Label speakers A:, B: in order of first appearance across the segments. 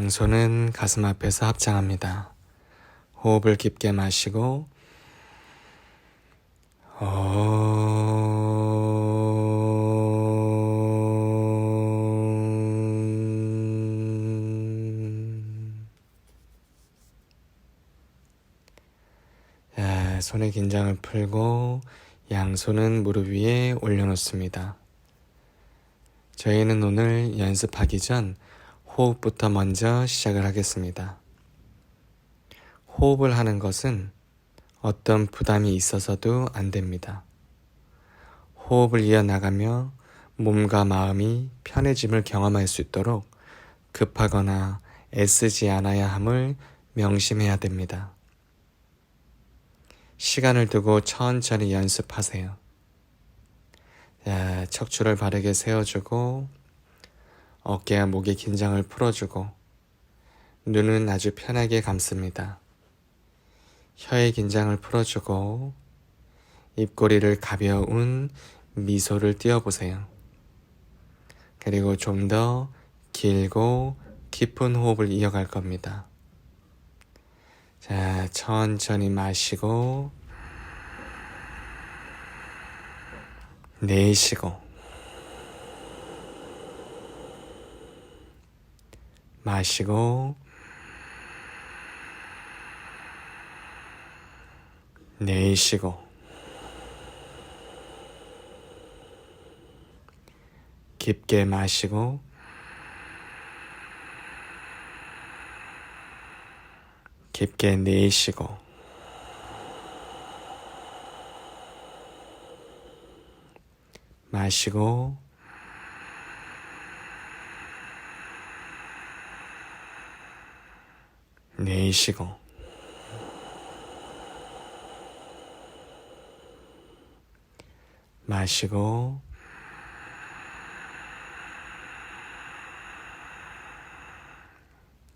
A: 양손은 가슴 앞에서 합장합니다. 호흡을 깊게 마시고 손의 긴장을 풀고 양손은 무릎 위에 올려놓습니다. 저희는 오늘 연습하기 전 호흡부터 먼저 시작을 하겠습니다. 호흡을 하는 것은 어떤 부담이 있어서도 안 됩니다. 호흡을 이어나가며 몸과 마음이 편해짐을 경험할 수 있도록 급하거나 애쓰지 않아야 함을 명심해야 됩니다. 시간을 두고 천천히 연습하세요. 척추를 바르게 세워주고 어깨와 목의 긴장을 풀어주고 눈은 아주 편하게 감습니다. 혀의 긴장을 풀어주고 입꼬리를 가벼운 미소를 띄워보세요. 그리고 좀 더 길고 깊은 호흡을 이어갈 겁니다. 자, 천천히 마시고 내쉬고 마시고 내쉬고 깊게 마시고 깊게 내쉬고 마시고 내쉬고 마시고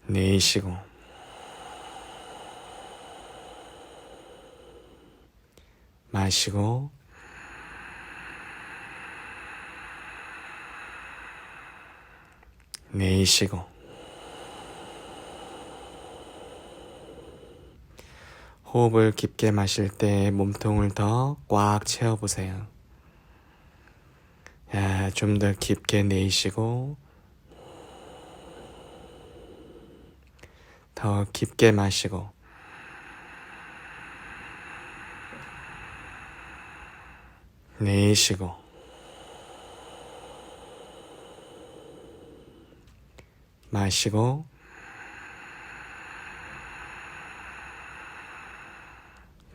A: 내쉬고 마시고 내쉬고 호흡을 깊게 마실 때 몸통을 더 꽉 채워보세요. 좀 더 깊게 내쉬고 더 깊게 마시고 내쉬고 마시고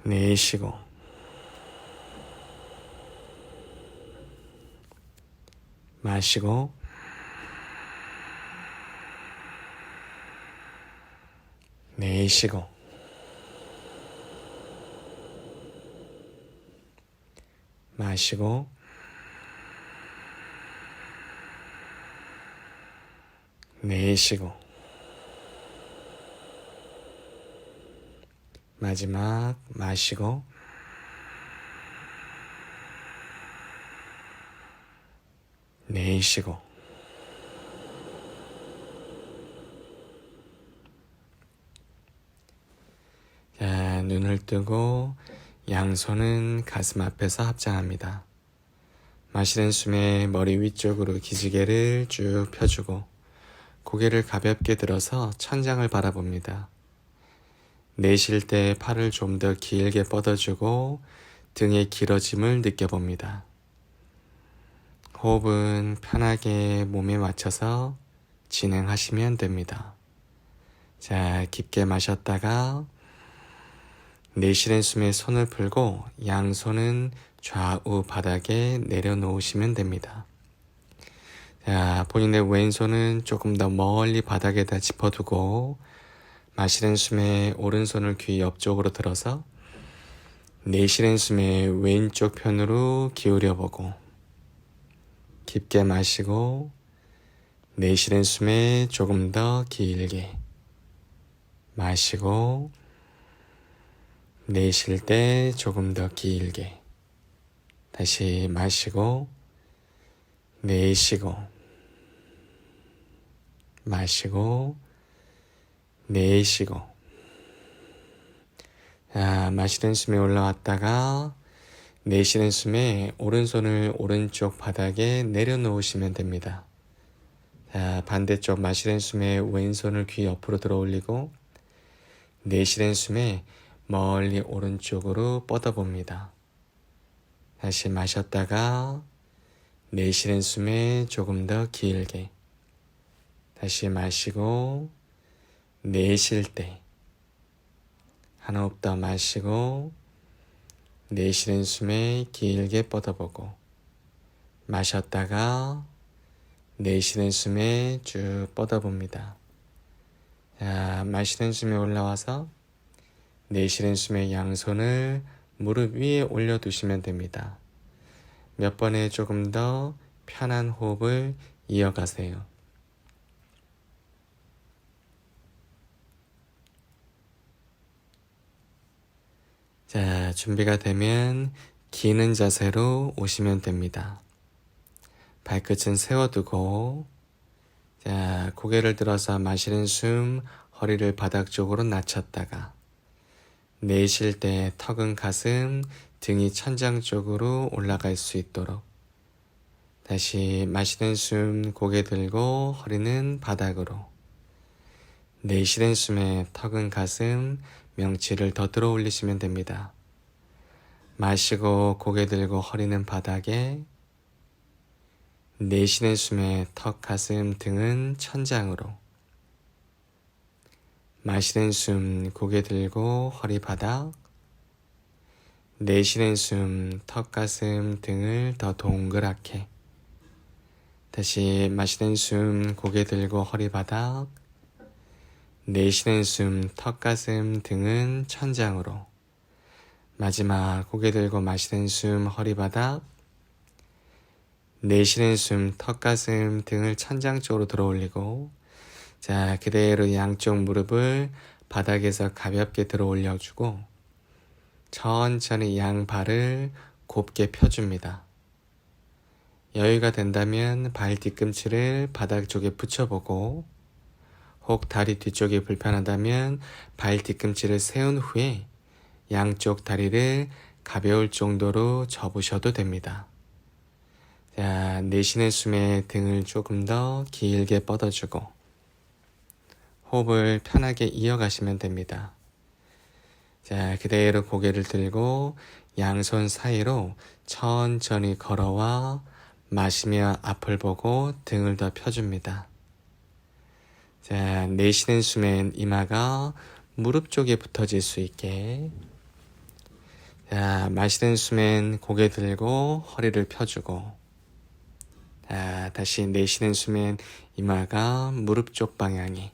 A: 내쉬고 마시고 내쉬고 마시고 내쉬고 마지막 마시고 내쉬고 자, 눈을 뜨고 양손은 가슴 앞에서 합장합니다. 마시는 숨에 머리 위쪽으로 기지개를 쭉 펴주고 고개를 가볍게 들어서 천장을 바라봅니다. 내쉴 때 팔을 좀 더 길게 뻗어주고 등의 길어짐을 느껴봅니다. 호흡은 편하게 몸에 맞춰서 진행하시면 됩니다. 자, 깊게 마셨다가 내쉬는 숨에 손을 풀고 양손은 좌우 바닥에 내려놓으시면 됩니다. 자, 본인의 왼손은 조금 더 멀리 바닥에다 짚어두고 마시는 숨에 오른손을 귀 옆쪽으로 들어서 내쉬는 숨에 왼쪽 편으로 기울여보고 깊게 마시고 내쉬는 숨에 조금 더 길게 마시고 내쉴 때 조금 더 길게 다시 마시고 내쉬고 마시고 내쉬고, 자, 마시는 숨에 올라왔다가 내쉬는 숨에 오른손을 오른쪽 바닥에 내려놓으시면 됩니다. 자, 반대쪽 마시는 숨에 왼손을 귀 옆으로 들어 올리고 내쉬는 숨에 멀리 오른쪽으로 뻗어봅니다. 다시 마셨다가 내쉬는 숨에 조금 더 길게, 다시 마시고 내쉴 때 한 호흡 더 마시고 내쉬는 숨에 길게 뻗어보고, 마셨다가 내쉬는 숨에 쭉 뻗어봅니다. 자, 마시는 숨에 올라와서 내쉬는 숨에 양손을 무릎 위에 올려두시면 됩니다. 몇 번에 조금 더 편한 호흡을 이어가세요. 자, 준비가 되면 기는 자세로 오시면 됩니다. 발끝은 세워두고, 자, 고개를 들어서 마시는 숨, 허리를 바닥 쪽으로 낮췄다가 내쉴 때 턱은 가슴, 등이 천장 쪽으로 올라갈 수 있도록, 다시 마시는 숨 고개 들고 허리는 바닥으로, 내쉬는 숨에 턱은 가슴, 명치를 더 들어 올리시면 됩니다. 마시고 고개 들고 허리는 바닥에, 내쉬는 숨에 턱, 가슴, 등은 천장으로, 마시는 숨 고개 들고 허리 바닥, 내쉬는 숨 턱, 가슴, 등을 더 동그랗게, 다시 마시는 숨 고개 들고 허리 바닥, 내쉬는 숨 턱, 가슴, 등은 천장으로, 마지막 고개 들고 마시는 숨 허리 바닥, 내쉬는 숨 턱, 가슴, 등을 천장 쪽으로 들어 올리고, 자, 그대로 양쪽 무릎을 바닥에서 가볍게 들어 올려주고 천천히 양 발을 곱게 펴줍니다. 여유가 된다면 발 뒤꿈치를 바닥 쪽에 붙여보고, 혹 다리 뒤쪽이 불편하다면 발 뒤꿈치를 세운 후에 양쪽 다리를 가벼울 정도로 접으셔도 됩니다. 자, 내쉬는 숨에 등을 조금 더 길게 뻗어주고 호흡을 편하게 이어가시면 됩니다. 자, 그대로 고개를 들고 양손 사이로 천천히 걸어와 마시며 앞을 보고 등을 더 펴줍니다. 자, 내쉬는 숨엔 이마가 무릎 쪽에 붙어질 수 있게, 자, 마시는 숨엔 고개 들고 허리를 펴주고, 자, 다시 내쉬는 숨엔 이마가 무릎 쪽 방향에,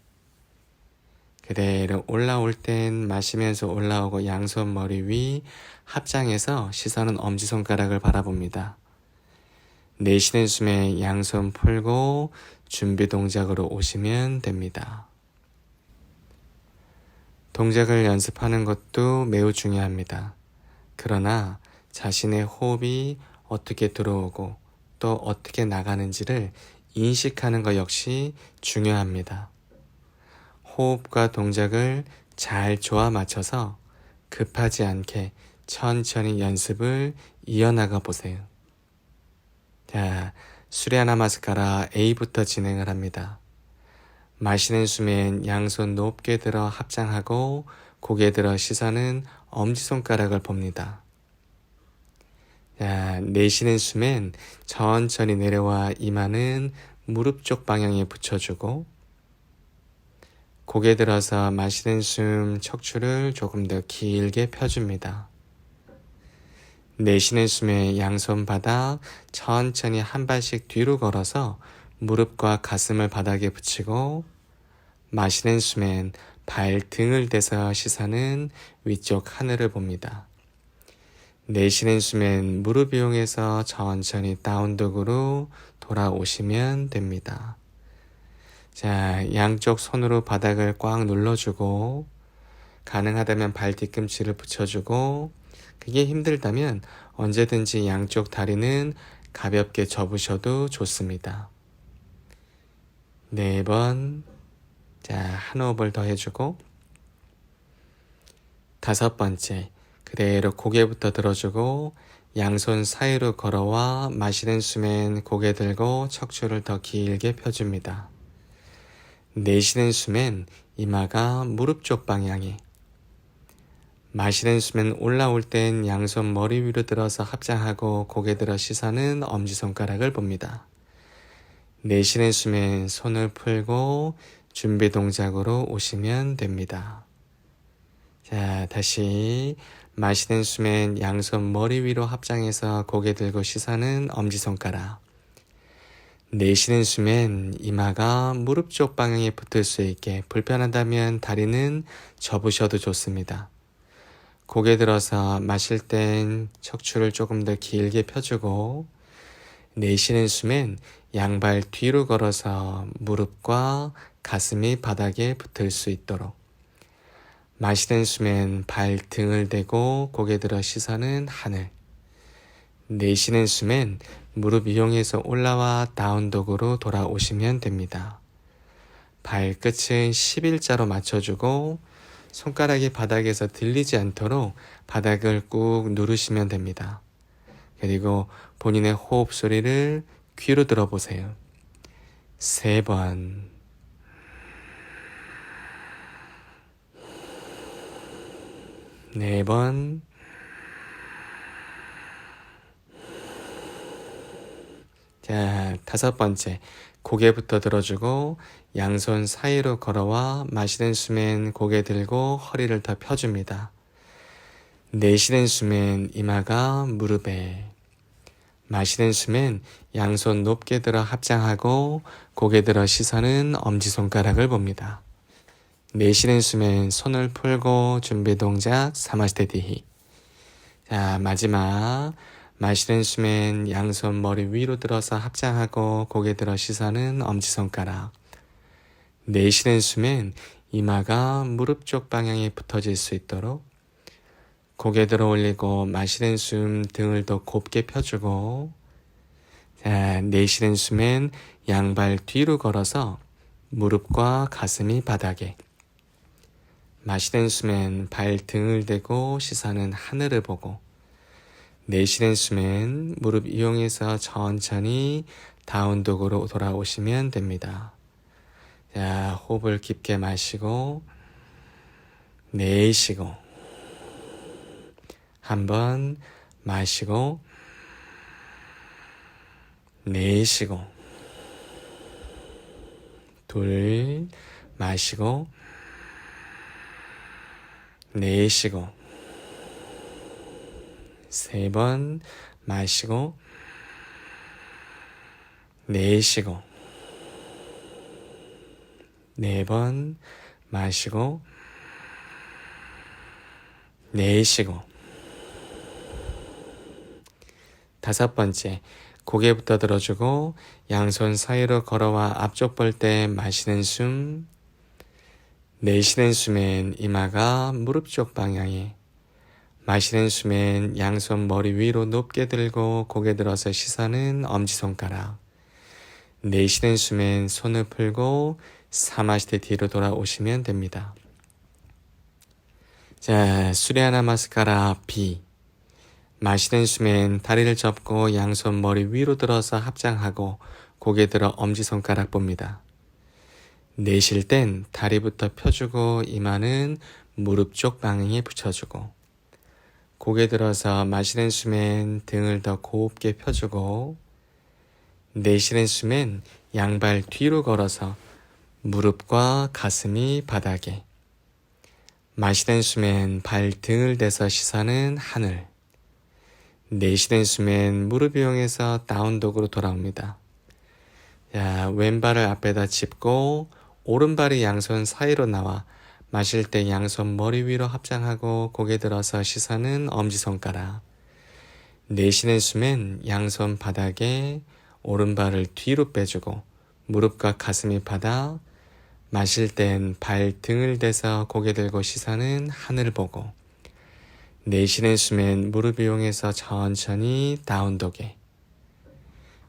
A: 그대로 올라올 땐 마시면서 올라오고 양손 머리 위 합장해서 시선은 엄지손가락을 바라봅니다. 내쉬는 숨에 양손 풀고 준비 동작으로 오시면 됩니다. 동작을 연습하는 것도 매우 중요합니다. 그러나 자신의 호흡이 어떻게 들어오고 또 어떻게 나가는지를 인식하는 것 역시 중요합니다. 호흡과 동작을 잘 조화 맞춰서 급하지 않게 천천히 연습을 이어나가 보세요. 자, 수레 나마스카라 A부터 진행을 합니다. 마시는 숨엔 양손 높게 들어 합장하고 고개 들어 시선은 엄지손가락을 봅니다. 자, 내쉬는 숨엔 천천히 내려와 이마는 무릎 쪽 방향에 붙여주고, 고개 들어서 마시는 숨 척추를 조금 더 길게 펴줍니다. 내쉬는 숨에 양손 바닥 천천히 한 발씩 뒤로 걸어서 무릎과 가슴을 바닥에 붙이고, 마시는 숨엔 발등을 대서 시선은 위쪽 하늘을 봅니다. 내쉬는 숨엔 무릎 이용해서 천천히 다운독으로 돌아오시면 됩니다. 자, 양쪽 손으로 바닥을 꽉 눌러주고, 가능하다면 발 뒤꿈치를 붙여주고, 그게 힘들다면 언제든지 양쪽 다리는 가볍게 접으셔도 좋습니다. 4번, 자, 한 호흡을 더 해주고, 다섯 번째, 그대로 고개부터 들어주고 양손 사이로 걸어와 마시는 숨엔 고개 들고 척추를 더 길게 펴줍니다. 내쉬는 숨엔 이마가 무릎 쪽 방향에, 마시는 숨엔 올라올 땐 양손 머리 위로 들어서 합장하고 고개 들어 시선은 엄지손가락을 봅니다. 내쉬는 숨엔 손을 풀고 준비 동작으로 오시면 됩니다. 자, 다시 마시는 숨엔 양손 머리 위로 합장해서 고개 들고 시선은 엄지손가락. 내쉬는 숨엔 이마가 무릎 쪽 방향에 붙을 수 있게, 불편하다면 다리는 접으셔도 좋습니다. 고개 들어서 마실 땐 척추를 조금 더 길게 펴주고, 내쉬는 숨엔 양발 뒤로 걸어서 무릎과 가슴이 바닥에 붙을 수 있도록, 마시는 숨엔 발등을 대고 고개 들어 시선은 하늘. 내쉬는 숨엔 무릎 이용해서 올라와 다운독으로 돌아오시면 됩니다. 발끝은 11자로 맞춰주고 손가락이 바닥에서 들리지 않도록 바닥을 꾹 누르시면 됩니다. 그리고 본인의 호흡 소리를 귀로 들어보세요. 3번. 4번. 자, 5번째, 고개부터 들어주고 양손 사이로 걸어와 마시는 숨엔 고개 들고 허리를 더 펴줍니다. 내쉬는 숨엔 이마가 무릎에, 마시는 숨엔 양손 높게 들어 합장하고 고개 들어 시선은 엄지손가락을 봅니다. 내쉬는 숨엔 손을 풀고 준비 동작 사마스테디히. 자, 마지막 마시는 숨엔 양손 머리 위로 들어서 합장하고 고개 들어 시선은 엄지손가락. 내쉬는 숨엔 이마가 무릎 쪽 방향에 붙어질 수 있도록 고개 들어 올리고, 마시는 숨 등을 더 곱게 펴주고, 자, 내쉬는 숨엔 양발 뒤로 걸어서 무릎과 가슴이 바닥에, 마시는 숨엔 발등을 대고 시선은 하늘을 보고, 내쉬는 숨엔 무릎 이용해서 천천히 다운독으로 돌아오시면 됩니다. 자, 호흡을 깊게 마시고 내쉬고, 한번 마시고 내쉬고, 둘, 마시고 내쉬고, 3번 마시고 내쉬고, 4번 마시고 내쉬고. 5번째, 고개부터 들어주고 양손 사이로 걸어와 앞쪽 볼 때 마시는 숨, 내쉬는 숨엔 이마가 무릎 쪽 방향에, 마시는 숨엔 양손 머리 위로 높게 들고 고개 들어서 시선은 엄지손가락. 내쉬는 숨엔 손을 풀고 사마시테 뒤로 돌아오시면 됩니다. 자, 수레아나마스카라 B. 마시는 숨엔 다리를 접고 양손 머리 위로 들어서 합장하고 고개 들어 엄지손가락 봅니다. 내쉴 땐 다리부터 펴주고 이마는 무릎 쪽 방향에 붙여주고, 고개 들어서 마시는 숨엔 등을 더 곱게 펴주고, 내쉬는 숨엔 양발 뒤로 걸어서 무릎과 가슴이 바닥에, 마시는 숨엔 발등을 대서 시선은 하늘. 내쉬는 숨엔 무릎 이용해서 다운독으로 돌아옵니다. 자, 왼발을 앞에다 짚고 오른발이 양손 사이로 나와 마실 때 양손 머리 위로 합장하고 고개 들어서 시선은 엄지손가락. 내쉬는 숨엔 양손 바닥에 오른발을 뒤로 빼주고 무릎과 가슴이 바닥. 마실 땐 발등을 대서 고개 들고 시선은 하늘 보고, 내쉬는 숨엔 무릎 이용해서 천천히 다운독에.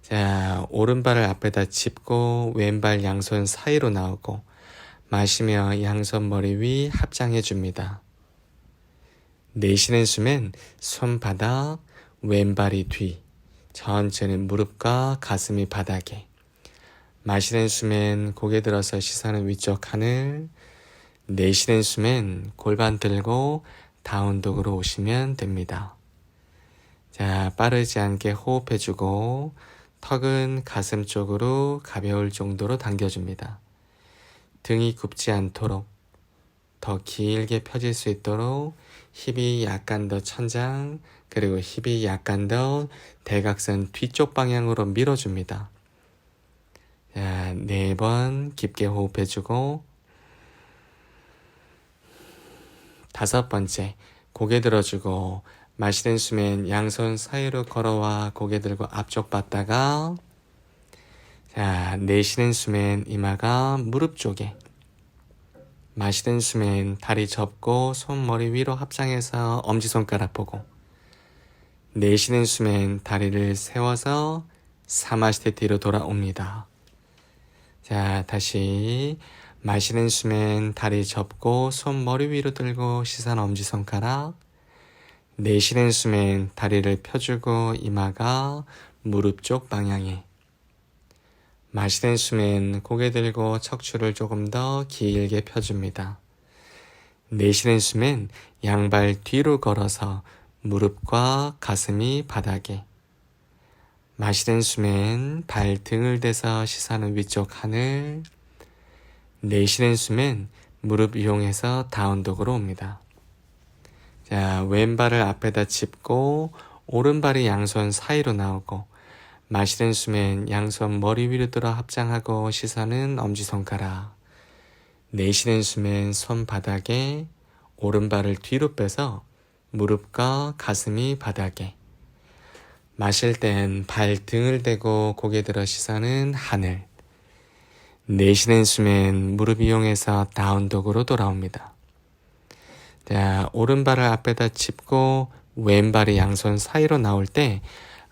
A: 자, 오른발을 앞에다 짚고 왼발 양손 사이로 나오고 마시며 양손 머리 위 합장해 줍니다. 내쉬는 숨엔 손바닥, 왼발이 뒤, 천천히 무릎과 가슴이 바닥에. 마시는 숨엔 고개 들어서 시선은 위쪽 하늘, 내쉬는 숨엔 골반 들고 다운독으로 오시면 됩니다. 자, 빠르지 않게 호흡해주고 턱은 가슴 쪽으로 가벼울 정도로 당겨줍니다. 등이 굽지 않도록 더 길게 펴질 수 있도록 힙이 약간 더 천장, 그리고 힙이 약간 더 대각선 뒤쪽 방향으로 밀어줍니다. 자, 4번 깊게 호흡해주고 5번째 고개 들어주고 마시는 숨엔 양손 사이로 걸어와 고개 들고 앞쪽 봤다가 자, 내쉬는 숨엔 이마가 무릎 쪽에 마시는 숨엔 다리 접고 손머리 위로 합장해서 엄지손가락 보고 내쉬는 숨엔 다리를 세워서 사마시테 뒤로 돌아옵니다. 자, 다시 마시는 숨엔 다리 접고 손머리 위로 들고 시선 엄지손가락 내쉬는 숨엔 다리를 펴주고 이마가 무릎 쪽 방향에 마시는 숨엔 고개 들고 척추를 조금 더 길게 펴줍니다. 내쉬는 숨엔 양발 뒤로 걸어서 무릎과 가슴이 바닥에 마시는 숨엔 발 등을 대서 시선은 위쪽 하늘 내쉬는 숨엔 무릎 이용해서 다운독으로 옵니다. 자, 왼발을 앞에다 짚고 오른발이 양손 사이로 나오고 마시는 숨엔 양손 머리 위로 들어 합장하고 시선은 엄지손가락 내쉬는 숨엔 손바닥에 오른발을 뒤로 빼서 무릎과 가슴이 바닥에 마실 땐 발 등을 대고 고개 들어 시선은 하늘 내쉬는 숨엔 무릎 이용해서 다운독으로 돌아옵니다. 자, 오른발을 앞에다 짚고 왼발이 양손 사이로 나올 때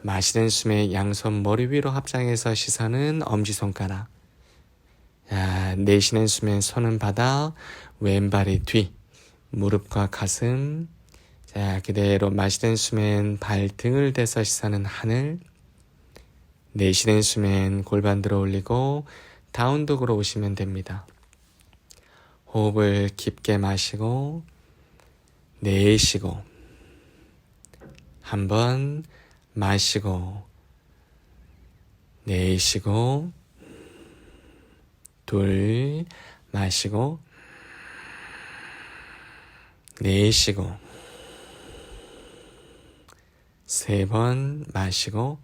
A: 마시는 숨에 양손 머리 위로 합장해서 시선은 엄지손가락 자, 내쉬는 숨에 손은 바닥 왼발이 뒤 무릎과 가슴 자, 그대로 마시는 숨엔 발 등을 대서 시선은 하늘 내쉬는 숨엔 골반 들어 올리고 다운독으로 오시면 됩니다. 호흡을 깊게 마시고 내쉬고 한번 마시고 내쉬고 둘 마시고 내쉬고 3번 마시고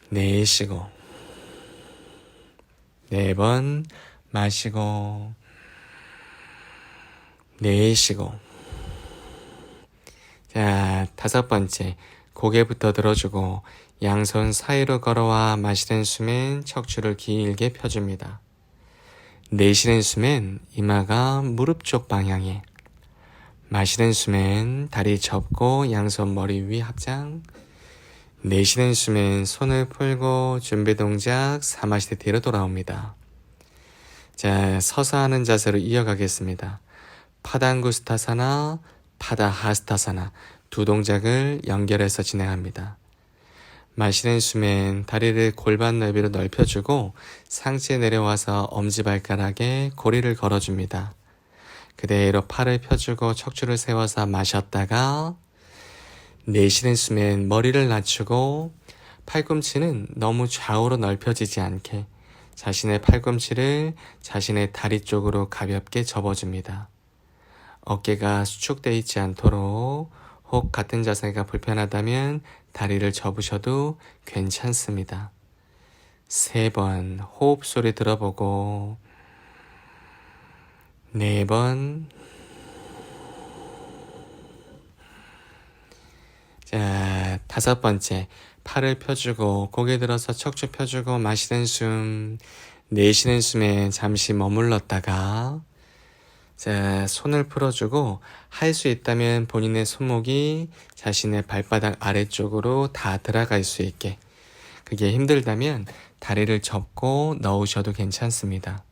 A: 내쉬고 4번 마시고 내쉬고 자, 5번째 고개부터 들어주고 양손 사이로 걸어와 마시는 숨엔 척추를 길게 펴줍니다. 내쉬는 숨엔 이마가 무릎 쪽 방향에 마시는 숨엔 다리 접고 양손 머리 위 합장 내쉬는 숨엔 손을 풀고 준비 동작 사마시테 뒤로 돌아옵니다. 자, 서서 하는 자세로 이어가겠습니다. 파당구스타사나 파다하스타사나 두 동작을 연결해서 진행합니다. 마시는 숨엔 다리를 골반 넓이로 넓혀주고 상체에 내려와서 엄지발가락에 고리를 걸어줍니다. 그대로 팔을 펴주고 척추를 세워서 마셨다가 내쉬는 숨엔 머리를 낮추고 팔꿈치는 너무 좌우로 넓혀지지 않게 자신의 팔꿈치를 자신의 다리 쪽으로 가볍게 접어줍니다. 어깨가 수축되어 있지 않도록 혹 같은 자세가 불편하다면 다리를 접으셔도 괜찮습니다. 3번 호흡 소리 들어보고 4번 자, 5번째 팔을 펴주고 고개 들어서 척추 펴주고 마시는 숨 내쉬는 숨에 잠시 머물렀다가 자, 손을 풀어주고 할 수 있다면 본인의 손목이 자신의 발바닥 아래쪽으로 다 들어갈 수 있게 그게 힘들다면 다리를 접고 넣으셔도 괜찮습니다.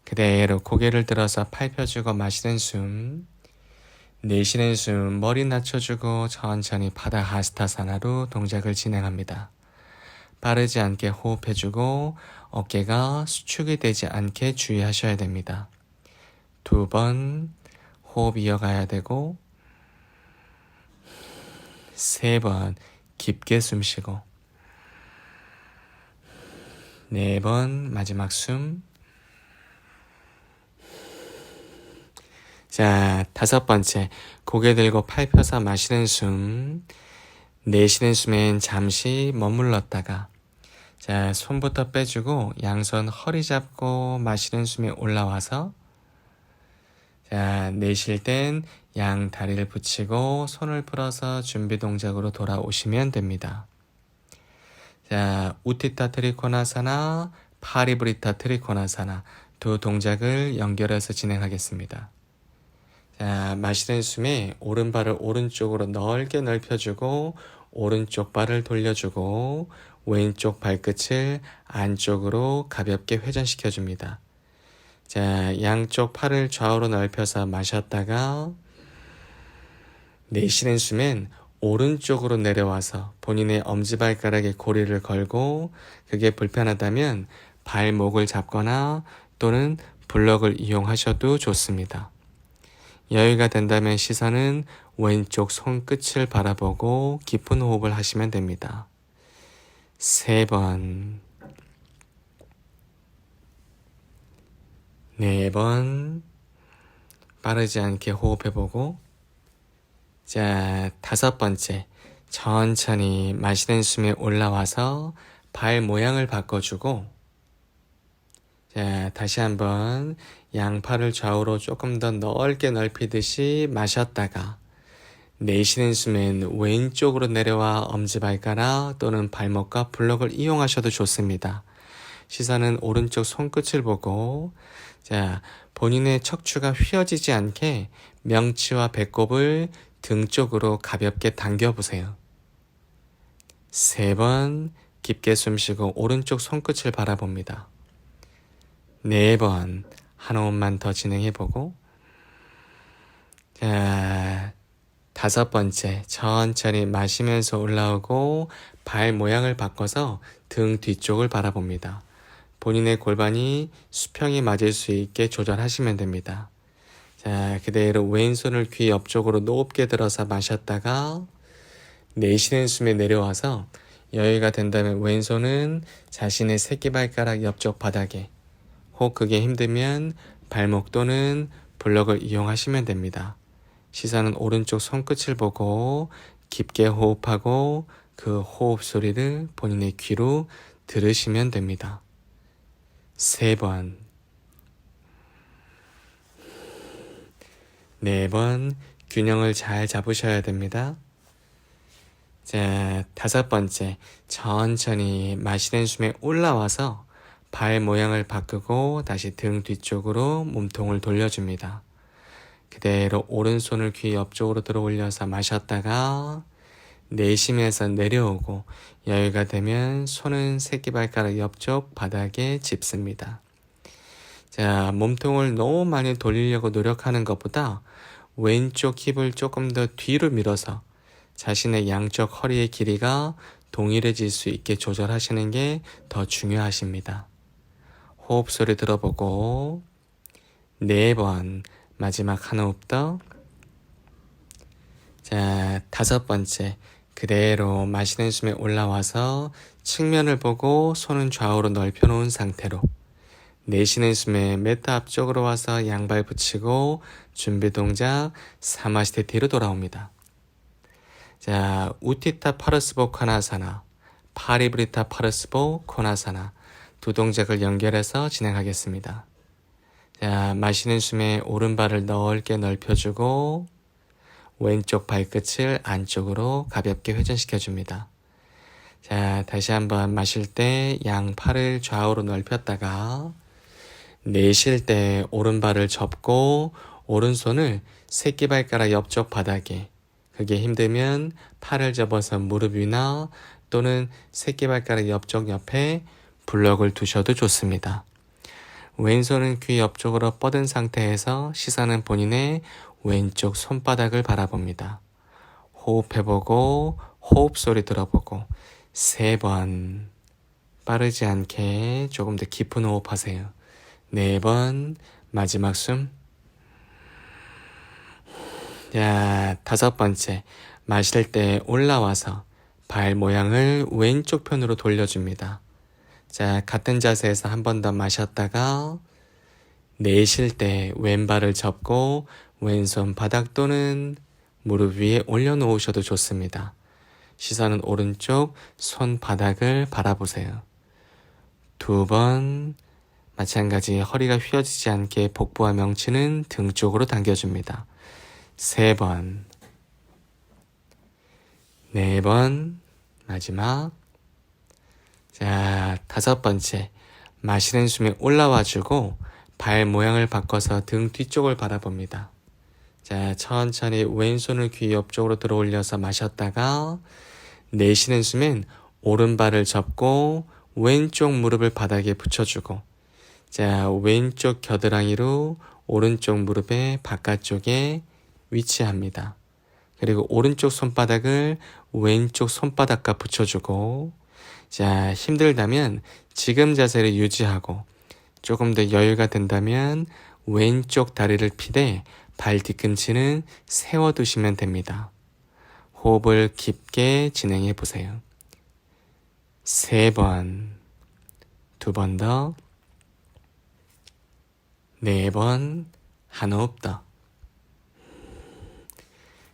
A: 그대로 고개를 들어서 팔 펴주고 마시는 숨, 내쉬는 숨 머리 낮춰주고 천천히 바다 하스타사나로 동작을 진행합니다. 빠르지 않게 호흡해주고 어깨가 수축이 되지 않게 주의하셔야 됩니다. 2번 호흡 이어가야 되고 3번 깊게 숨 쉬고 4번 마지막 숨. 자, 5번째 고개 들고 팔 펴서 마시는 숨, 내쉬는 숨엔 잠시 머물렀다가 자, 손부터 빼주고 양손 허리 잡고 마시는 숨에 올라와서 자, 내쉴 땐 양 다리를 붙이고 손을 풀어서 준비 동작으로 돌아오시면 됩니다. 자, 우티타 트리코나사나, 파리브리타 트리코나사나 두 동작을 연결해서 진행하겠습니다. 자, 마시는 숨에 오른발을 오른쪽으로 넓게 넓혀주고 오른쪽 발을 돌려주고 왼쪽 발끝을 안쪽으로 가볍게 회전시켜줍니다. 자, 양쪽 팔을 좌우로 넓혀서 마셨다가 내쉬는 숨엔 오른쪽으로 내려와서 본인의 엄지발가락에 고리를 걸고 그게 불편하다면 발목을 잡거나 또는 블럭을 이용하셔도 좋습니다. 여유가 된다면 시선은 왼쪽 손끝을 바라보고 깊은 호흡을 하시면 됩니다. 3번, 4번, 빠르지 않게 호흡해보고 자, 5번째 천천히 마시는 숨에 올라와서 발 모양을 바꿔주고 자, 다시 한번 양팔을 좌우로 조금 더 넓게 넓히듯이 마셨다가 내쉬는 숨엔 왼쪽으로 내려와 엄지발가락 또는 발목과 블럭을 이용하셔도 좋습니다. 시선은 오른쪽 손끝을 보고 자, 본인의 척추가 휘어지지 않게 명치와 배꼽을 등 쪽으로 가볍게 당겨보세요. 3번 깊게 숨쉬고 오른쪽 손끝을 바라봅니다. 4번 한 호흡만 더 진행해보고 자, 5번째 천천히 마시면서 올라오고 발 모양을 바꿔서 등 뒤쪽을 바라봅니다. 본인의 골반이 수평이 맞을 수 있게 조절하시면 됩니다. 자, 그대로 왼손을 귀 옆쪽으로 높게 들어서 마셨다가 내쉬는 숨에 내려와서 여유가 된다면 왼손은 자신의 새끼발가락 옆쪽 바닥에 혹 그게 힘들면 발목 또는 블럭을 이용하시면 됩니다. 시선은 오른쪽 손끝을 보고 깊게 호흡하고 그 호흡 소리를 본인의 귀로 들으시면 됩니다. 3번, 4번 균형을 잘 잡으셔야 됩니다. 자, 5번째 천천히 마시는 숨에 올라와서 발 모양을 바꾸고 다시 등 뒤쪽으로 몸통을 돌려줍니다. 그대로 오른손을 귀 옆쪽으로 들어 올려서 마셨다가 내쉬면서 내려오고 여유가 되면 손은 새끼발가락 옆쪽 바닥에 짚습니다. 자, 몸통을 너무 많이 돌리려고 노력하는 것보다 왼쪽 힙을 조금 더 뒤로 밀어서 자신의 양쪽 허리의 길이가 동일해질 수 있게 조절하시는 게 더 중요하십니다. 호흡 소리 들어보고 4번 마지막 한 호흡 더. 자, 5번째 그대로 마시는 숨에 올라와서 측면을 보고 손은 좌우로 넓혀 놓은 상태로 내쉬는 숨에 매트 앞쪽으로 와서 양발 붙이고 준비 동작 사마시테티로 돌아옵니다. 자, 우티타 파르스보 코나사나, 파리브리타 파르스보 코나사나 두 동작을 연결해서 진행하겠습니다. 자, 마시는 숨에 오른발을 넓게 넓혀주고 왼쪽 발끝을 안쪽으로 가볍게 회전시켜줍니다. 자, 다시 한번 마실 때 양팔을 좌우로 넓혔다가 내쉴 때 오른발을 접고 오른손을 새끼발가락 옆쪽 바닥에 그게 힘들면 팔을 접어서 무릎 위나 또는 새끼발가락 옆쪽 옆에 블럭을 두셔도 좋습니다. 왼손은 귀 옆쪽으로 뻗은 상태에서 시선은 본인의 왼쪽 손바닥을 바라봅니다. 호흡해보고 호흡 소리 들어보고 3번 빠르지 않게 조금 더 깊은 호흡하세요. 4번 마지막 숨. 자, 5번째 마실 때 올라와서 발 모양을 왼쪽 편으로 돌려줍니다. 자, 같은 자세에서 한 번 더 마셨다가 내쉴 때 왼발을 접고 왼손 바닥 또는 무릎 위에 올려놓으셔도 좋습니다. 시선은 오른쪽 손바닥을 바라보세요. 2번 마찬가지 허리가 휘어지지 않게 복부와 명치는 등 쪽으로 당겨줍니다. 3번 4번 마지막. 자, 5번째 마시는 숨에 올라와주고 발 모양을 바꿔서 등 뒤쪽을 바라봅니다. 자, 천천히 왼손을 귀 옆쪽으로 들어 올려서 마셨다가 내쉬는 숨엔 오른발을 접고 왼쪽 무릎을 바닥에 붙여주고, 자, 왼쪽 겨드랑이로 오른쪽 무릎의 바깥쪽에 위치합니다. 그리고 오른쪽 손바닥을 왼쪽 손바닥과 붙여주고, 자, 힘들다면 지금 자세를 유지하고 조금 더 여유가 된다면 왼쪽 다리를 피대 발 뒤꿈치는 세워두시면 됩니다. 호흡을 깊게 진행해 보세요. 3번, 2번 더, 4번, 한 호흡 더.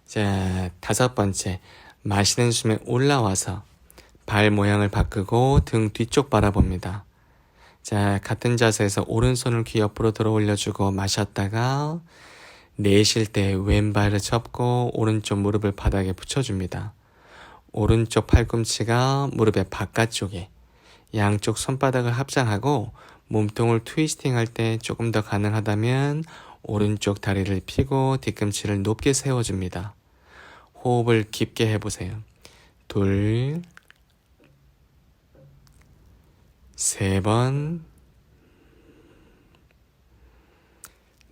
A: 자, 5번째 마시는 숨에 올라와서 발 모양을 바꾸고 등 뒤쪽 바라봅니다. 자, 같은 자세에서 오른손을 귀 옆으로 들어 올려주고 마셨다가 내쉴 때 왼발을 접고 오른쪽 무릎을 바닥에 붙여줍니다. 오른쪽 팔꿈치가 무릎의 바깥쪽에, 양쪽 손바닥을 합장하고 몸통을 트위스팅 할 때 조금 더 가능하다면 오른쪽 다리를 펴고 뒤꿈치를 높게 세워줍니다. 호흡을 깊게 해보세요. 2, 3번,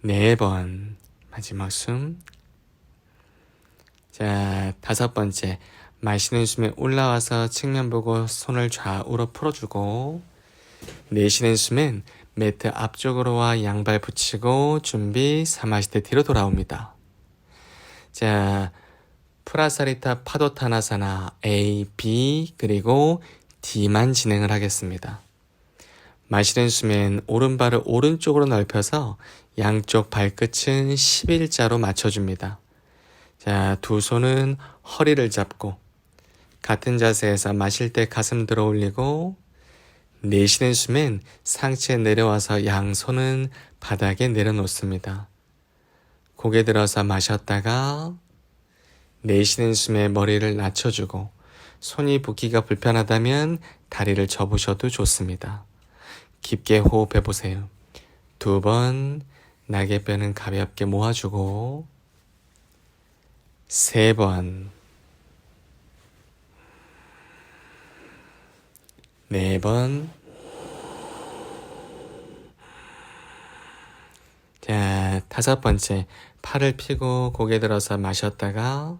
A: 4번, 마지막 숨. 자, 5번째 마시는 숨에 올라와서 측면 보고 손을 좌우로 풀어주고, 내쉬는 숨엔 매트 앞쪽으로와 양발 붙이고 준비 3마시대 뒤로 돌아옵니다. 자, 프라사리타 파도타나사나 A, B 그리고 D만 진행을 하겠습니다. 마시는 숨엔 오른발을 오른쪽으로 넓혀서 양쪽 발끝은 11자로 맞춰줍니다. 자, 두 손은 허리를 잡고 같은 자세에서 마실 때 가슴 들어 올리고, 내쉬는 숨엔 상체에 내려와서 양손은 바닥에 내려놓습니다. 고개 들어서 마셨다가 내쉬는 숨에 머리를 낮춰주고, 손이 붓기가 불편하다면 다리를 접으셔도 좋습니다. 깊게 호흡해 보세요. 2번 날개뼈는 가볍게 모아주고, 3번, 4번. 자, 5번째 팔을 펴고 고개 들어서 마셨다가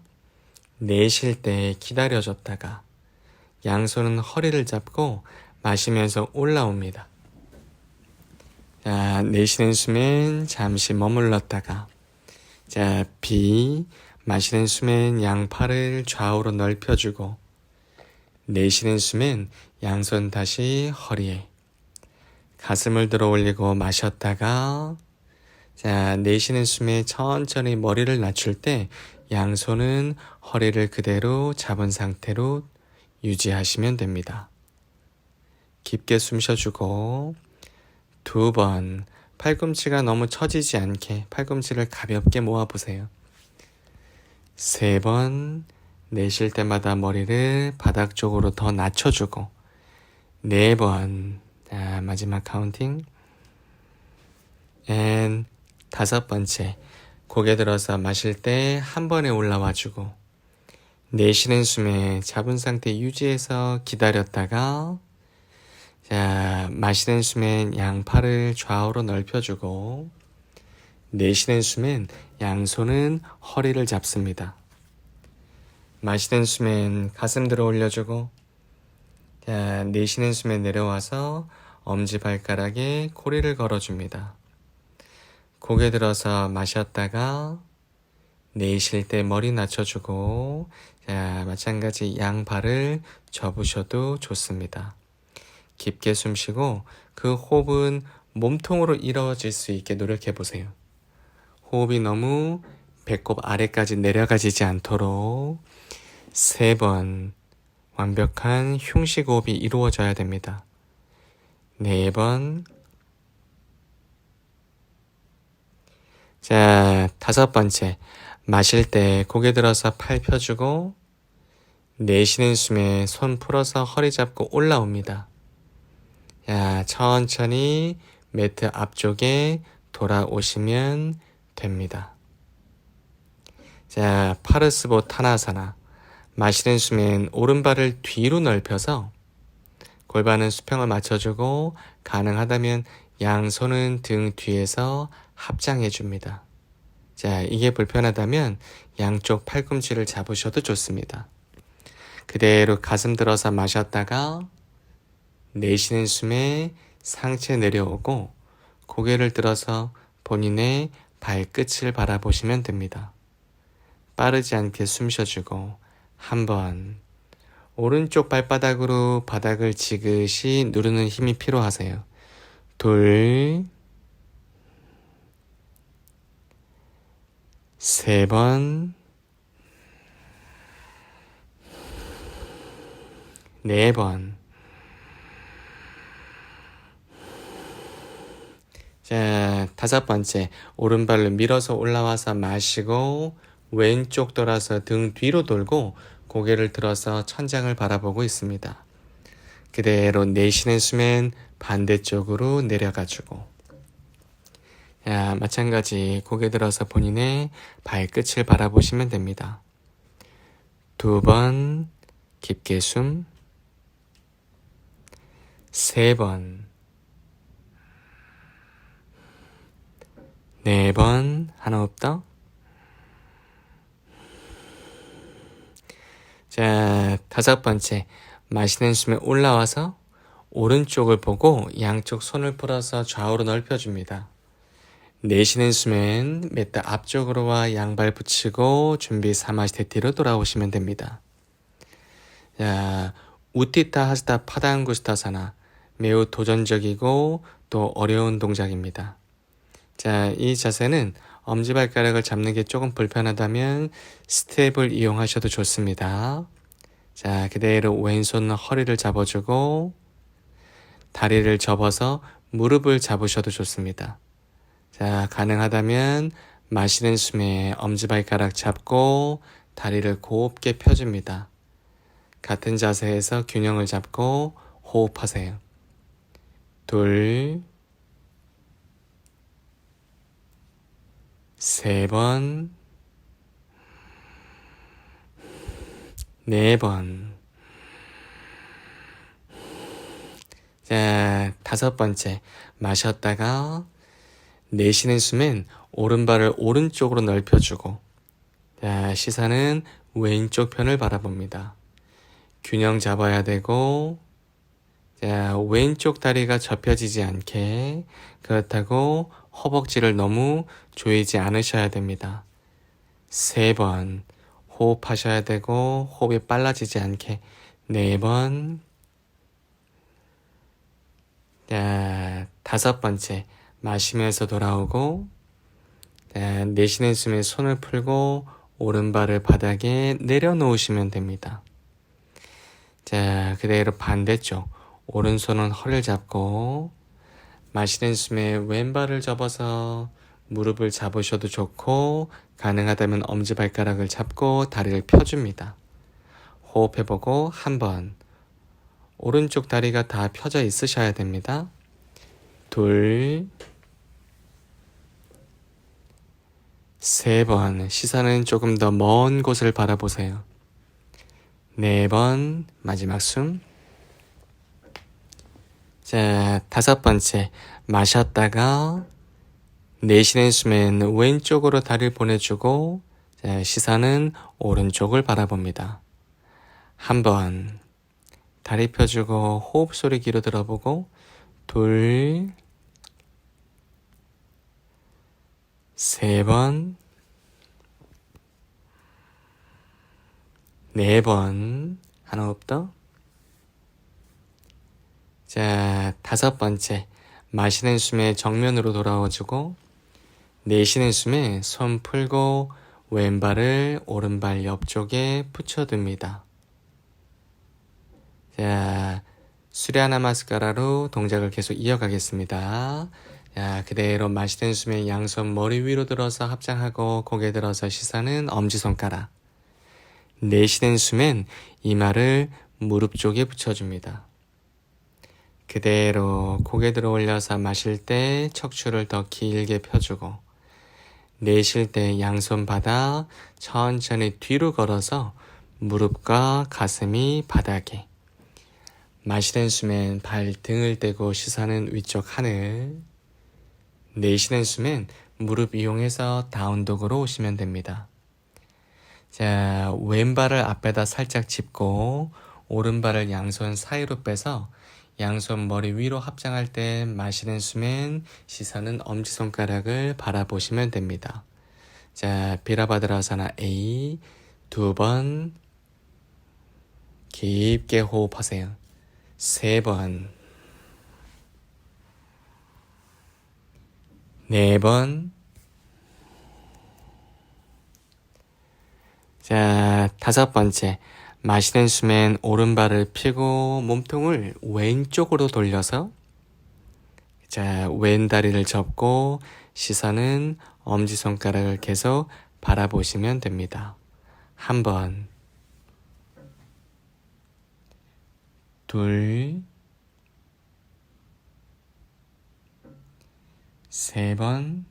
A: 내쉴 때 기다려줬다가 양손은 허리를 잡고 마시면서 올라옵니다. 자, 내쉬는 숨엔 잠시 머물렀다가, 자, B, 마시는 숨엔 양팔을 좌우로 넓혀주고, 내쉬는 숨엔 양손 다시 허리에, 가슴을 들어 올리고 마셨다가, 자, 내쉬는 숨에 천천히 머리를 낮출 때 양손은 허리를 그대로 잡은 상태로 유지하시면 됩니다. 깊게 숨 쉬어주고, 2번 팔꿈치가 너무 처지지 않게 팔꿈치를 가볍게 모아보세요. 3번 내쉴 때마다 머리를 바닥 쪽으로 더 낮춰주고, 4번, 자, 마지막 카운팅. 5번째 고개 들어서 마실 때 한 번에 올라와주고, 내쉬는 숨에 잡은 상태 유지해서 기다렸다가, 자, 마시는 숨엔 양팔을 좌우로 넓혀주고 내쉬는 숨엔 양손은 허리를 잡습니다. 마시는 숨엔 가슴 들어 올려주고 자, 내쉬는 숨에 내려와서 엄지발가락에 고리를 걸어줍니다. 고개 들어서 마셨다가 내쉴 때 머리 낮춰주고 자, 마찬가지 양발을 접으셔도 좋습니다. 깊게 숨 쉬고 그 호흡은 몸통으로 이루어질 수 있게 노력해 보세요. 호흡이 너무 배꼽 아래까지 내려가지지 않도록 3번 완벽한 흉식 호흡이 이루어져야 됩니다. 4번. 자, 5번째. 마실 때 고개 들어서 팔 펴주고 내쉬는 숨에 손 풀어서 허리 잡고 올라옵니다. 자, 천천히 매트 앞쪽에 돌아오시면 됩니다. 자, 파르스보 타나사나. 마시는 숨엔 오른발을 뒤로 넓혀서 골반은 수평을 맞춰주고 가능하다면 양손은 등 뒤에서 합장해 줍니다. 자, 이게 불편하다면 양쪽 팔꿈치를 잡으셔도 좋습니다. 그대로 가슴 들어서 마셨다가 내쉬는 숨에 상체 내려오고 고개를 들어서 본인의 발끝을 바라보시면 됩니다. 빠르지 않게 숨 쉬어주고 한번 오른쪽 발바닥으로 바닥을 지그시 누르는 힘이 필요하세요. 2, 3번, 4번. 자, 5번째. 오른발을 밀어서 올라와서 마시고 왼쪽 돌아서 등 뒤로 돌고 고개를 들어서 천장을 바라보고 있습니다. 그대로 내쉬는 숨엔 반대쪽으로 내려가지고 자, 마찬가지 고개 들어서 본인의 발끝을 바라보시면 됩니다. 2번 깊게 숨 3번 4번 하나 없다. 자, 5번째. 마시는 숨에 올라와서 오른쪽을 보고 양쪽 손을 풀어서 좌우로 넓혀줍니다. 내쉬는 숨엔 매트 앞쪽으로와 양발 붙이고 준비 사마시테티로 돌아오시면 됩니다. 자, 우티타 하스타 파당구스타사나 매우 도전적이고 또 어려운 동작입니다. 자, 이 자세는 엄지발가락을 잡는 게 조금 불편하다면 스텝을 이용하셔도 좋습니다. 자, 그대로 왼손 허리를 잡아주고 다리를 접어서 무릎을 잡으셔도 좋습니다. 자, 가능하다면 마시는 숨에 엄지발가락 잡고 다리를 곱게 펴줍니다. 같은 자세에서 균형을 잡고 호흡하세요. 2, 3번, 4번. 자, 5번째. 마셨다가 내쉬는 숨엔 오른발을 오른쪽으로 넓혀주고 자, 시선은 왼쪽 편을 바라봅니다. 균형 잡아야 되고 자, 왼쪽 다리가 접혀지지 않게 그렇다고 허벅지를 너무 조이지 않으셔야 됩니다. 3번 호흡하셔야 되고 호흡이 빨라지지 않게 4번 자, 5번째 마시면서 돌아오고 자, 내쉬는 숨에 손을 풀고 오른발을 바닥에 내려놓으시면 됩니다. 자, 그대로 반대쪽 오른손은 허리를 잡고 마시는 숨에 왼발을 접어서 무릎을 잡으셔도 좋고 가능하다면 엄지발가락을 잡고 다리를 펴줍니다. 호흡해보고 한번 오른쪽 다리가 다 펴져 있으셔야 됩니다. 2, 3번 시선은 조금 더 먼 곳을 바라보세요. 4번 마지막 숨 자, 다섯 번째. 마셨다가 내쉬는 숨엔 왼쪽으로 다리를 보내주고 자, 시선은 오른쪽을 바라봅니다. 한 번. 다리 펴주고 호흡 소리 귀로 들어보고 둘, 세 번, 네 번. 한 호흡 더. 자, 다섯 번째. 마시는 숨에 정면으로 돌아와주고 내쉬는 숨에 손 풀고 왼발을 오른발 옆쪽에 붙여둡니다. 자, 수랴 나마스카라로 동작을 계속 이어가겠습니다. 자, 그대로 마시는 숨에 양손 머리 위로 들어서 합장하고 고개 들어서 시선은 엄지손가락. 내쉬는 숨엔 이마를 무릎 쪽에 붙여줍니다. 그대로 고개 들어 올려서 마실 때 척추를 더 길게 펴주고 내쉴 때 양손 받아 천천히 뒤로 걸어서 무릎과 가슴이 바닥에. 마시는 숨엔 발등을 떼고 시선은 위쪽 하늘. 내쉬는 숨엔 무릎 이용해서 다운독으로 오시면 됩니다. 자, 왼발을 앞에다 살짝 짚고 오른발을 양손 사이로 빼서 양손 머리 위로 합장할 때 마시는 숨엔 시선은 엄지손가락을 바라보시면 됩니다. 자, 비라바드라사나 A 두 번 깊게 호흡하세요. 세 번, 네 번. 자, 다섯 번째. 마시는 숨엔 오른발을 펴고 몸통을 왼쪽으로 돌려서 자, 왼 다리를 접고 시선은 엄지손가락을 계속 바라보시면 됩니다. 한 번, 둘, 세 번,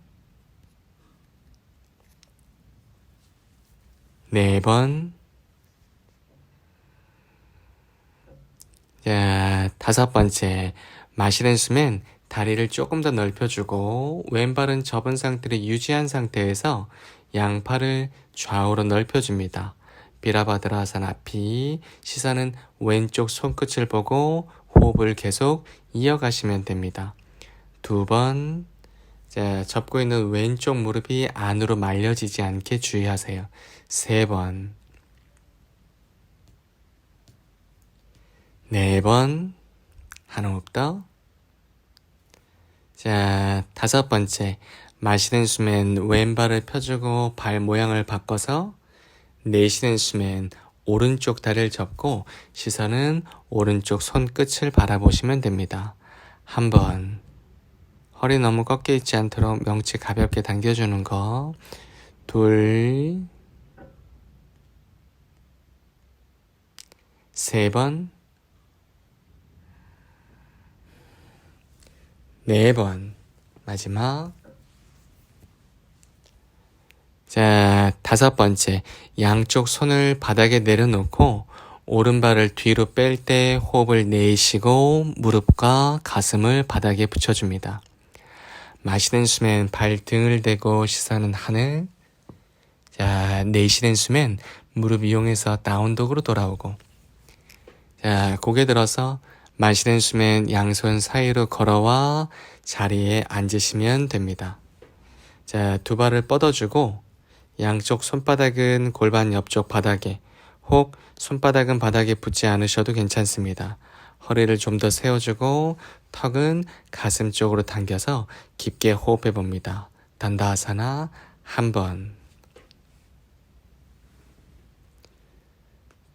A: 네 번. 자, 다섯 번째. 마시는 숨엔 다리를 조금 더 넓혀주고 왼발은 접은 상태를 유지한 상태에서 양팔을 좌우로 넓혀줍니다. 비라바드라사나 피. 시선은 왼쪽 손끝을 보고 호흡을 계속 이어가시면 됩니다. 두 번. 자, 접고 있는 왼쪽 무릎이 안으로 말려지지 않게 주의하세요. 세 번. 네 번. 한 호흡 더. 자, 다섯 번째. 마시는 숨엔 왼발을 펴주고 발 모양을 바꿔서 내쉬는 숨엔 오른쪽 다리를 접고 시선은 오른쪽 손끝을 바라보시면 됩니다. 한 번. 허리 너무 꺾여 있지 않도록 명치 가볍게 당겨주는 거. 둘. 세 번. 네 번. 마지막. 자, 다섯 번째. 양쪽 손을 바닥에 내려놓고 오른발을 뒤로 뺄 때 호흡을 내쉬고 무릎과 가슴을 바닥에 붙여줍니다. 마시는 숨엔 발등을 대고 시선은 하늘. 자, 내쉬는 숨엔 무릎 이용해서 다운독으로 돌아오고. 자, 고개 들어서 마시는 숨엔 양손 사이로 걸어와 자리에 앉으시면 됩니다. 자, 두 발을 뻗어주고 양쪽 손바닥은 골반 옆쪽 바닥에 혹 손바닥은 바닥에 붙지 않으셔도 괜찮습니다. 허리를 좀 더 세워주고 턱은 가슴 쪽으로 당겨서 깊게 호흡해 봅니다. 단다아사나 한 번,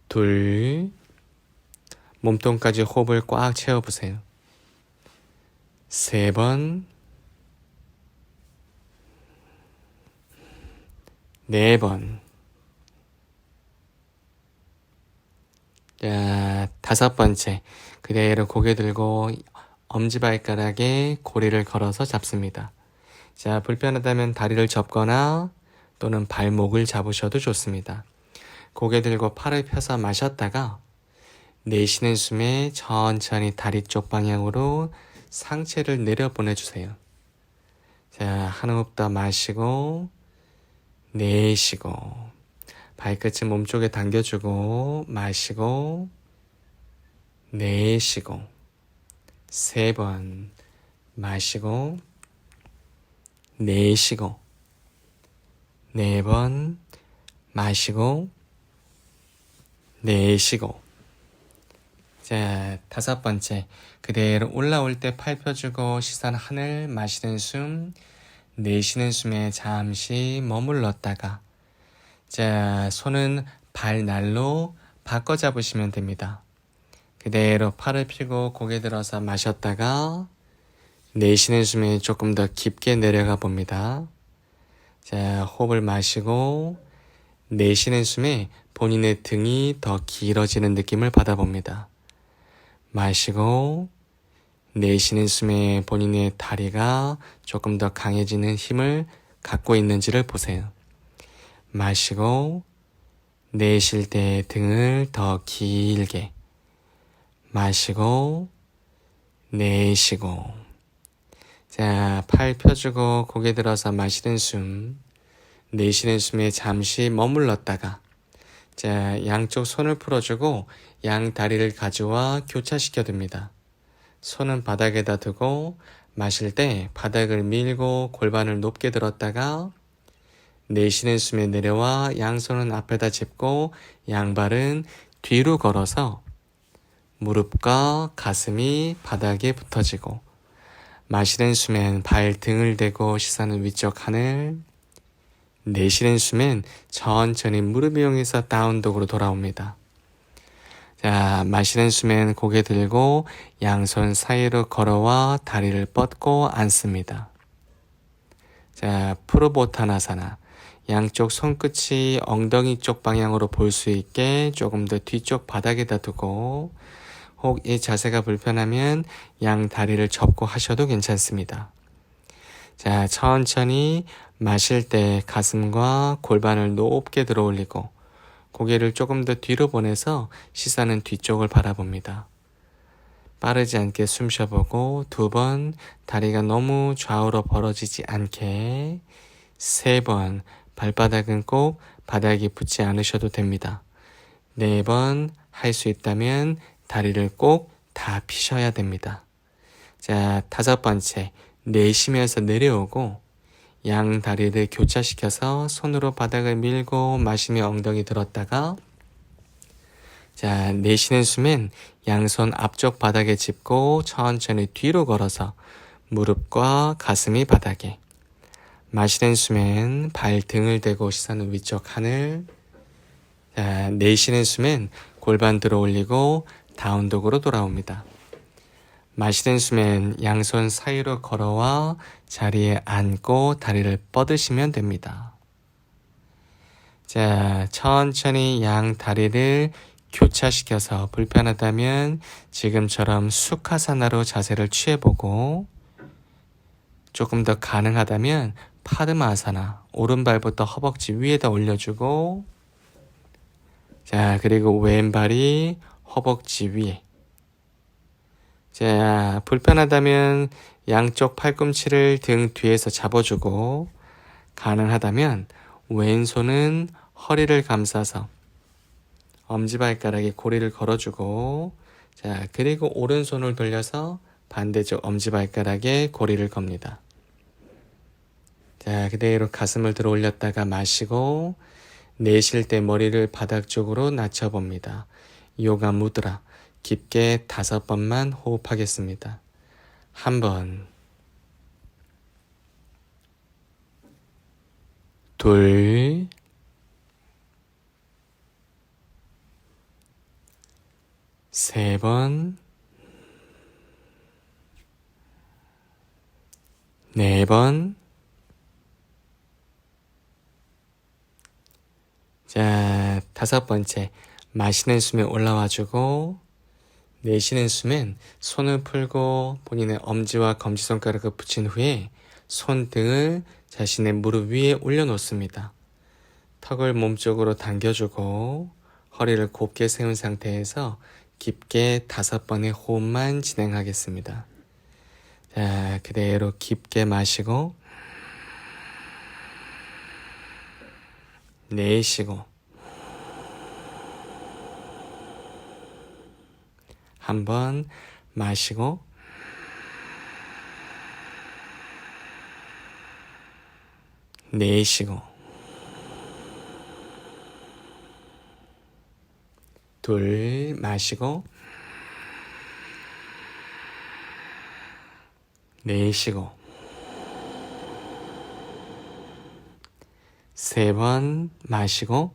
A: 둘, 몸통까지 호흡을 꽉 채워보세요. 세 번, 네 번. 자, 다섯 번째. 그대로 고개 들고 엄지발가락에 고리를 걸어서 잡습니다. 자, 불편하다면 다리를 접거나 또는 발목을 잡으셔도 좋습니다. 고개 들고 팔을 펴서 마셨다가 내쉬는 숨에 천천히 다리 쪽 방향으로 상체를 내려보내주세요. 자, 한 호흡 더 마시고 내쉬고 발끝을 몸쪽에 당겨주고 마시고 내쉬고 3번 마시고 내쉬고 4번 마시고 내쉬고. 자, 5번째 그대로 올라올 때 팔 펴주고 시선 하늘. 마시는 숨 내쉬는 숨에 잠시 머물렀다가 자, 손은 발날로 바꿔 잡으시면 됩니다. 그대로 팔을 펴고 고개 들어서 마셨다가 내쉬는 숨에 조금 더 깊게 내려가 봅니다. 자, 호흡을 마시고 내쉬는 숨에 본인의 등이 더 길어지는 느낌을 받아봅니다. 마시고 내쉬는 숨에 본인의 다리가 조금 더 강해지는 힘을 갖고 있는지를 보세요. 마시고 내쉴 때 등을 더 길게 마시고 내쉬고. 자, 팔 펴주고 고개 들어서 마시는 숨 내쉬는 숨에 잠시 머물렀다가 자, 양쪽 손을 풀어주고 양 다리를 가져와 교차시켜 둡니다. 손은 바닥에다 두고 마실 때 바닥을 밀고 골반을 높게 들었다가 내쉬는 숨에 내려와 양손은 앞에다 짚고 양발은 뒤로 걸어서 무릎과 가슴이 바닥에 붙어지고 마시는 숨엔 발 등을 대고 시선은 위쪽 하늘. 내쉬는 숨엔 천천히 무릎 이용해서 다운독으로 돌아옵니다. 자, 마시는 숨엔 고개 들고 양손 사이로 걸어와 다리를 뻗고 앉습니다. 자, 푸르보타나사나. 양쪽 손끝이 엉덩이 쪽 방향으로 볼 수 있게 조금 더 뒤쪽 바닥에다 두고 혹 이 자세가 불편하면 양 다리를 접고 하셔도 괜찮습니다. 자, 천천히 마실 때 가슴과 골반을 높게 들어 올리고 고개를 조금 더 뒤로 보내서 시선은 뒤쪽을 바라봅니다. 빠르지 않게 숨 쉬어보고 2번 다리가 너무 좌우로 벌어지지 않게 3번 발바닥은 꼭 바닥에 붙지 않으셔도 됩니다. 4번 할 수 있다면 다리를 꼭 다 피셔야 됩니다. 자, 5번째 내쉬면서 내려오고 양 다리를 교차시켜서 손으로 바닥을 밀고 마시며 엉덩이 들었다가 자, 내쉬는 숨엔 양손 앞쪽 바닥에 짚고 천천히 뒤로 걸어서 무릎과 가슴이 바닥에. 마시는 숨엔 발 등을 대고 시선은 위쪽 하늘. 자, 내쉬는 숨엔 골반 들어 올리고 다운독으로 돌아옵니다. 마시는 숨엔 양손 사이로 걸어와 자리에 앉고 다리를 뻗으시면 됩니다. 자, 천천히 양 다리를 교차시켜서 불편하다면 지금처럼 수카사나로 자세를 취해보고 조금 더 가능하다면 파드마아사나 오른발부터 허벅지 위에다 올려주고 자, 그리고 왼발이 허벅지 위에 자, 불편하다면 양쪽 팔꿈치를 등 뒤에서 잡아주고 가능하다면 왼손은 허리를 감싸서 엄지발가락에 고리를 걸어주고 자, 그리고 오른손을 돌려서 반대쪽 엄지발가락에 고리를 겁니다. 자, 그대로 가슴을 들어 올렸다가 마시고 내쉴 때 머리를 바닥 쪽으로 낮춰봅니다. 요가 무드라 깊게 5번만 호흡하겠습니다. 1번, 2, 3번, 4번. 자, 5번째 마시는 숨에 올라와주고 내쉬는 숨엔 손을 풀고 본인의 엄지와 검지손가락을 붙인 후에 손등을 자신의 무릎 위에 올려놓습니다. 턱을 몸쪽으로 당겨주고 허리를 곱게 세운 상태에서 깊게 5번의 호흡만 진행하겠습니다. 자, 그대로 깊게 마시고 내쉬고 한번 마시고 내쉬고 둘 마시고 내쉬고 3번 마시고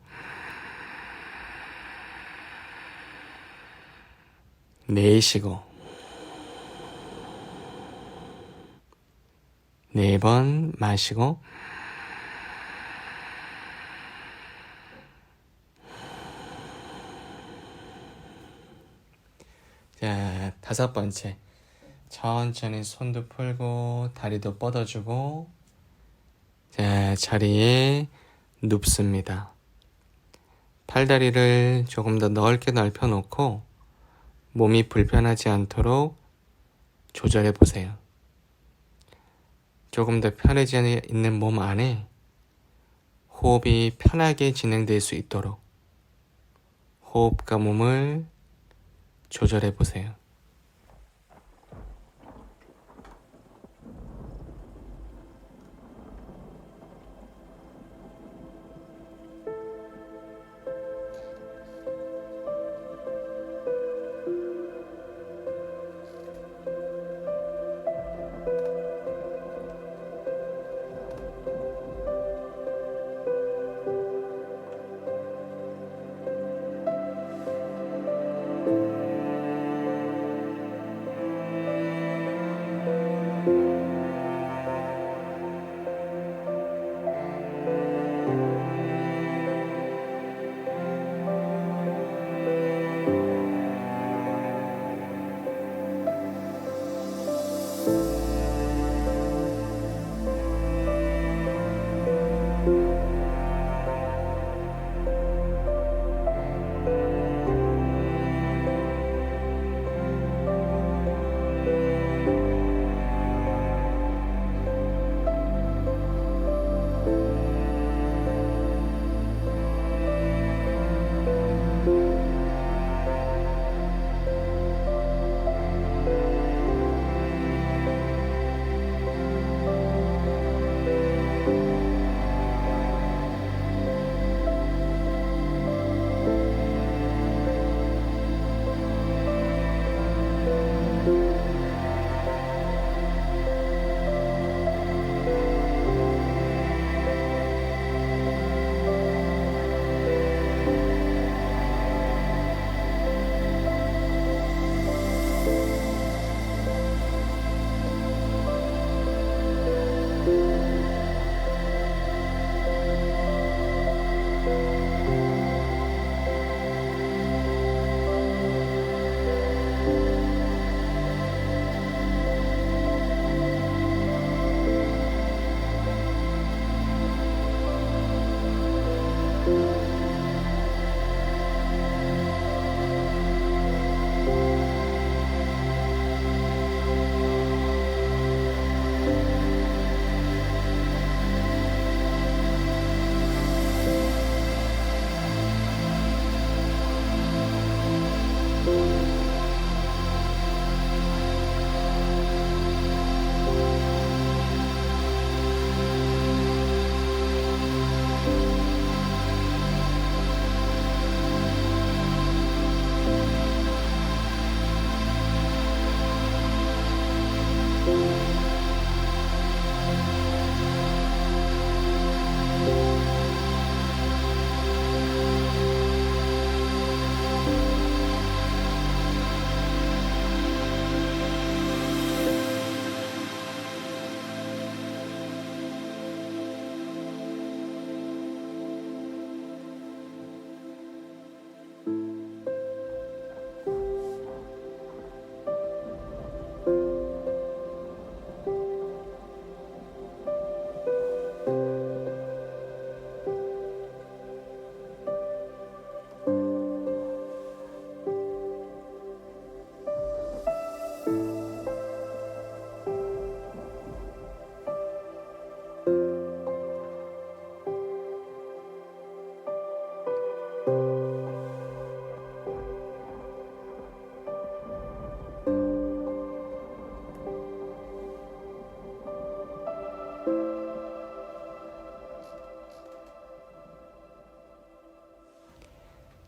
A: 내쉬고 4번 마시고 자, 5번째 천천히 손도 풀고 다리도 뻗어주고 자, 자리에 눕습니다. 팔다리를 조금 더 넓게 넓혀 놓고 몸이 불편하지 않도록 조절해 보세요. 조금 더 편해져 있는 몸 안에 호흡이 편하게 진행될 수 있도록 호흡과 몸을 조절해 보세요.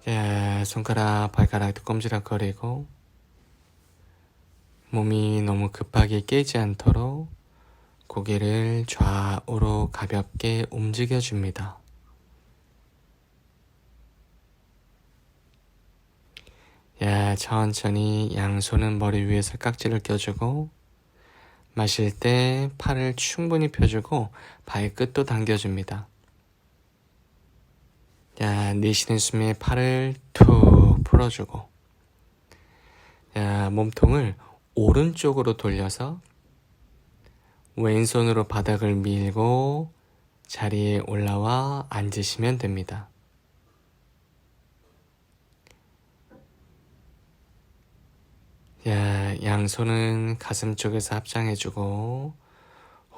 A: 자, 손가락, 발가락도 꼼지락거리고 몸이 너무 급하게 깨지 않도록 고개를 좌우로 가볍게 움직여줍니다. 야, 천천히 양손은 머리 위에 살깍지를 껴주고 마실 때 팔을 충분히 펴주고 발끝도 당겨줍니다. 야, 내쉬는 숨에 팔을 툭 풀어주고 야, 몸통을 오른쪽으로 돌려서 왼손으로 바닥을 밀고 자리에 올라와 앉으시면 됩니다. 야, 양손은 가슴 쪽에서 합장해주고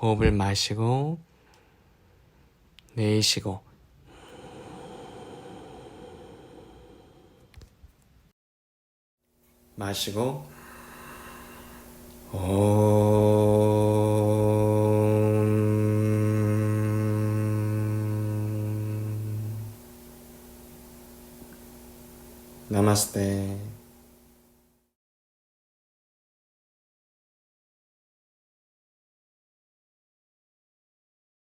A: 호흡을 마시고 내쉬고 마시고 나마스테.